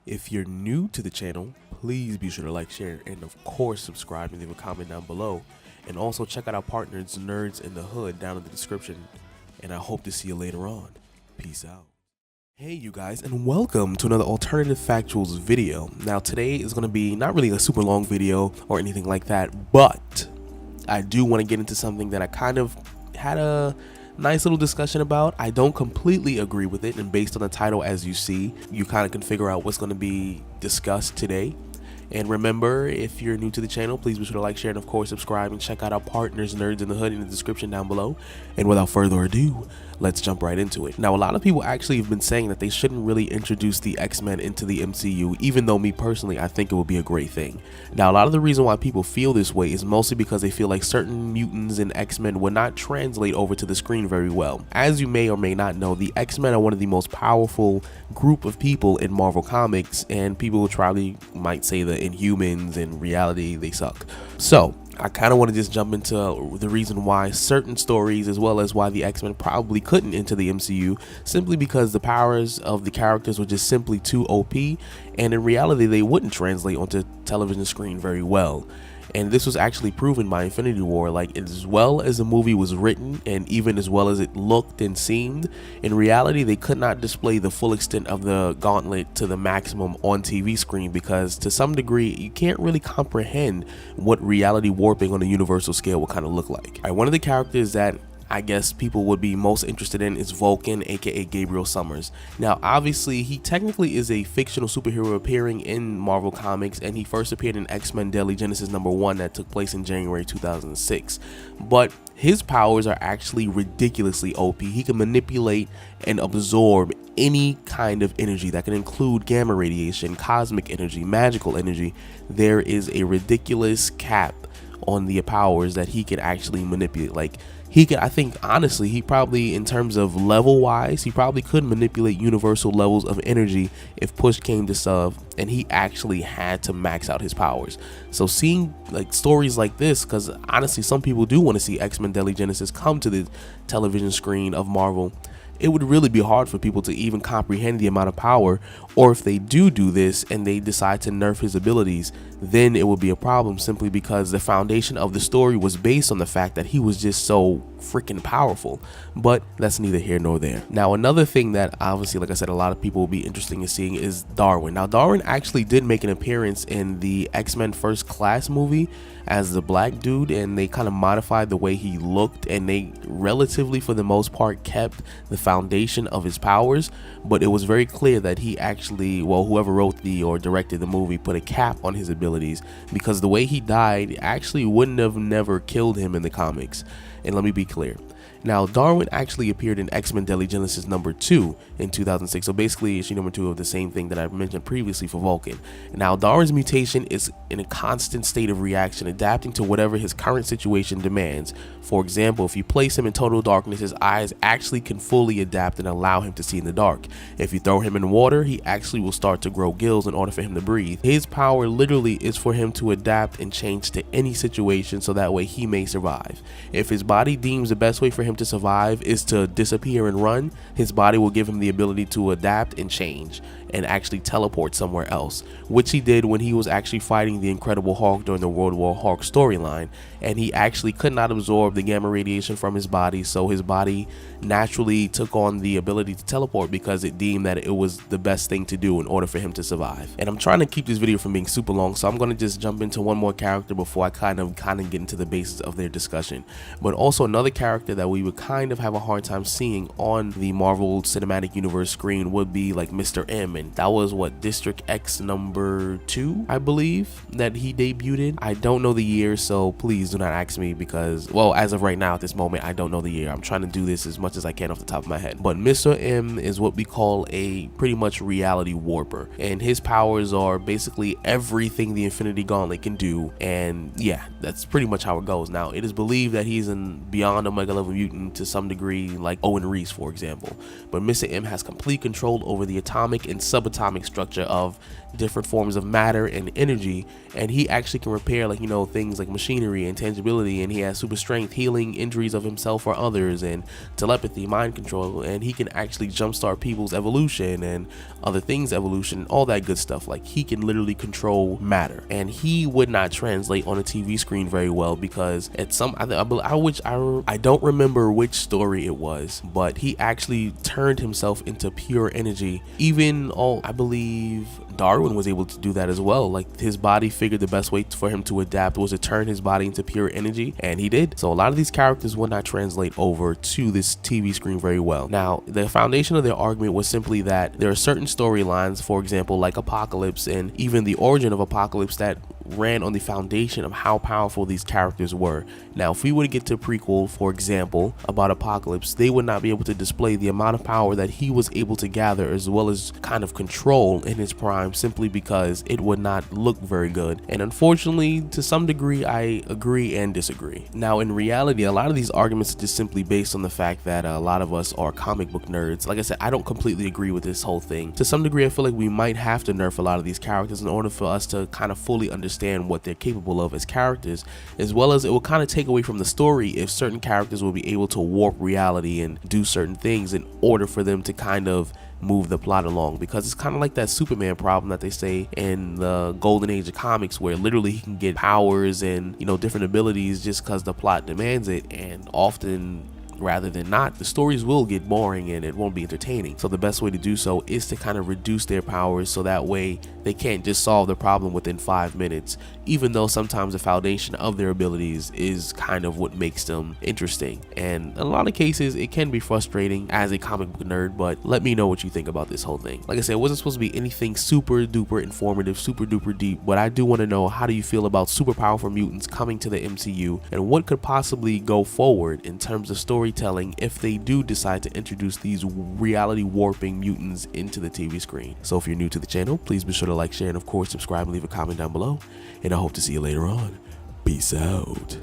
If you're new to the channel, please be sure to like, share, and of course subscribe and leave a comment down below. And also check out our partners, Nerds in the Hood, down in the description. And I hope to see you later on. Peace out. Hey you guys, and welcome to another alternative factuals video. Now today is going to be not really a super long video or anything like that, but I do want to get into something that I kind of had a nice little discussion about. I don't completely agree with it, and based on the title, as you see, you kind of can figure out what's going to be discussed today. And remember, if you're new to the channel, please be sure to like, share, and of course subscribe, and check out our partners, Nerds in the Hood, in the description down below. And without further ado, let's jump right into it. Now, a lot of people actually have been saying that they shouldn't really introduce the X-Men into the MCU, even though me personally, I think it would be a great thing. Now, a lot of the reason why people feel this way is mostly because they feel like certain mutants and X-Men would not translate over to the screen very well. As you may or may not know, the X-Men are one of the most powerful group of people in Marvel Comics, and people probably might say the Inhumans, in reality they suck. So I kind of want to just jump into the reason why certain stories, as well as why the X-Men probably couldn't enter the MCU, simply because the powers of the characters were just simply too OP, and in reality they wouldn't translate onto television screen very well. And this was actually proven by Infinity War. Like, as well as the movie was written, and even as well as it looked and seemed, in reality they could not display the full extent of the gauntlet to the maximum on TV screen, because to some degree you can't really comprehend what reality warping on a universal scale would kind of look like. One of the characters that I guess people would be most interested in is Vulcan, aka Gabriel Summers. Now obviously he technically is a fictional superhero appearing in Marvel Comics, and he first appeared in X-Men Deadly Genesis #1 that took place in January 2006. But his powers are actually ridiculously OP. He can manipulate and absorb any kind of energy that can include gamma radiation, cosmic energy, magical energy. There is a ridiculous cap on the powers that he could actually manipulate. Like, he could, I think honestly, he probably, in terms of level wise, he probably could manipulate universal levels of energy if push came to shove, and he actually had to max out his powers. So seeing like stories like this, because honestly some people do want to see X-Men Deadly Genesis come to the television screen of Marvel, it would really be hard for people to even comprehend the amount of power. Or if they do this and they decide to nerf his abilities, then it would be a problem, simply because the foundation of the story was based on the fact that he was just so freaking powerful. But that's neither here nor there. Now, another thing that obviously, like I said, a lot of people will be interested in seeing is Darwin. Now, Darwin actually did make an appearance in the X-Men First Class movie as the black dude, and they kind of modified the way he looked, and they relatively, for the most part, kept the foundation of his powers. But it was very clear that he actually, well, whoever wrote the or directed the movie put a cap on his abilities, because the way he died actually wouldn't have never killed him in the comics. And let me be clear. Now, Darwin actually appeared in X-Men Deadly Genesis #2 in 2006. So basically, issue #2 of the same thing that I mentioned previously for Vulcan. Now, Darwin's mutation is in a constant state of reaction, adapting to whatever his current situation demands. For example, if you place him in total darkness, his eyes actually can fully adapt and allow him to see in the dark. If you throw him in water, he actually will start to grow gills in order for him to breathe. His power literally is for him to adapt and change to any situation, so that way he may survive. If his body deems the best way for him to survive is to disappear and run, his body will give him the ability to adapt and change and actually teleport somewhere else, which he did when he was actually fighting the Incredible Hulk during the World War Hulk storyline. And he actually could not absorb the gamma radiation from his body, so his body naturally took on the ability to teleport, because it deemed that it was the best thing to do in order for him to survive. And I'm trying to keep this video from being super long, so I'm going to just jump into one more character before I kind of get into the basis of their discussion. But also another character that we would kind of have a hard time seeing on the Marvel Cinematic Universe screen would be like Mr. M. And that was what, District X #2, I believe, that he debuted in. I don't know the year, so please do not ask me, because, well, as of right now at this moment, I don't know the year. I'm trying to do this as much as I can off the top of my head. But Mr. M is what we call a pretty much reality warper, and his powers are basically everything the Infinity Gauntlet can do. And yeah, that's pretty much how it goes. Now, it is believed that he's an beyond Omega level mutant to some degree, like Owen Reese, for example. But Mr. M has complete control over the atomic and subatomic structure of different forms of matter and energy, and he actually can repair, like, you know, things like machinery and tangibility, and he has super strength, healing injuries of himself or others, and telepathy, mind control, and he can actually jumpstart people's evolution and other things evolution, all that good stuff. Like, he can literally control matter, and he would not translate on a TV screen very well because at some I don't remember which story it was, but he actually turned himself into pure energy. Even I believe Darwin was able to do that as well. Like, his body figured the best way for him to adapt was to turn his body into pure energy, and he did. So a lot of these characters would not translate over to this TV screen very well. Now, the foundation of their argument was simply that there are certain storylines, for example, like Apocalypse and even the origin of Apocalypse, that ran on the foundation of how powerful these characters were. Now, if we were to get to a prequel, for example, about Apocalypse, they would not be able to display the amount of power that he was able to gather as well as kind of control in his prime, simply because it would not look very good. And unfortunately, to some degree, I agree and disagree. Now, in reality, a lot of these arguments are just simply based on the fact that a lot of us are comic book nerds. Like I said, I don't completely agree with this whole thing. To some degree, I feel like we might have to nerf a lot of these characters in order for us to kind of fully understand what they're capable of as characters, as well as it will kind of take away from the story if certain characters will be able to warp reality and do certain things in order for them to kind of move the plot along. Because it's kind of like that Superman problem that they say in the golden age of comics, where literally he can get powers and, you know, different abilities just because the plot demands it, and often rather than not, the stories will get boring and it won't be entertaining. So the best way to do so is to kind of reduce their powers, so that way they can't just solve the problem within 5 minutes, even though sometimes the foundation of their abilities is kind of what makes them interesting. And in a lot of cases, it can be frustrating as a comic book nerd, but let me know what you think about this whole thing. Like I said, it wasn't supposed to be anything super duper informative, super duper deep, but I do want to know, how do you feel about super powerful mutants coming to the MCU, and what could possibly go forward in terms of storytelling if they do decide to introduce these reality warping mutants into the TV screen? So if you're new to the channel, please be sure to like, share, and of course subscribe and leave a comment down below, and I hope to see you later on. Peace out.